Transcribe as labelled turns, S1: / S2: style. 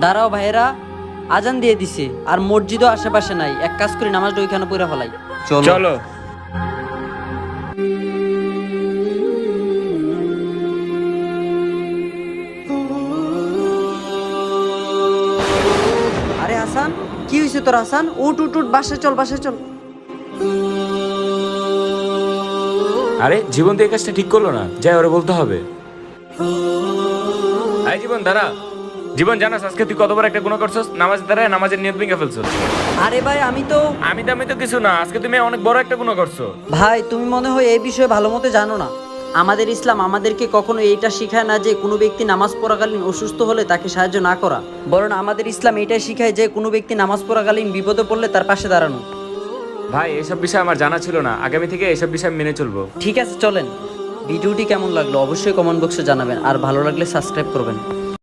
S1: দাঁড়াও ভাইয়েরা, আজান দিয়ে দিছে আর মসজিদও আশেপাশে নাই। এক কাজ করি, নামাজটা ওইখানে পড়ে ফেলাই।
S2: চলো।
S1: আরে হাসান, কি হয়েছে তোর হাসান? উঠ উঠ উঠ, বাসায় চল, বাসায় চল।
S2: আরে জীবন তো এই কাজটা ঠিক করলো না, যাই ওরে বলতে হবে। আই জীবন দাঁড়া। জীবন, জানাস আজকে তুই কত বড় একটা গুনাহ করছস? নামাজ দাঁড়ায় নামাজের নিয়ত ভেঙে ফেলছস।
S1: আরে ভাই, আমি তো
S2: কিছু না, আজকে তুমি অনেক বড় একটা গুনাহ করছো।
S1: ভাই, তুমি মনে হয় এই বিষয়ে ভালো মতো জানো না। আমাদের ইসলাম আমাদেরকে কখনো এইটা শিখায় না যে কোনো ব্যক্তি নামাজ পড়াকালীন অসুস্থ হলে তাকে সাহায্য না করা, বরং আমাদের ইসলাম এটাই শিখায় যে কোনো ব্যক্তি নামাজ পড়াকালীন বিপদে পড়লে তার পাশে দাঁড়ানো।
S2: ভাই এসব বিষয় আমার জানা ছিল না, আগামী থেকে এসব বিষয় মেনে চলবো।
S1: ঠিক আছে, চলেন। ভিডিওটি কেমন লাগলো অবশ্যই কমেন্ট বক্সে জানাবেন, আর ভালো লাগলে সাবস্ক্রাইব করবেন।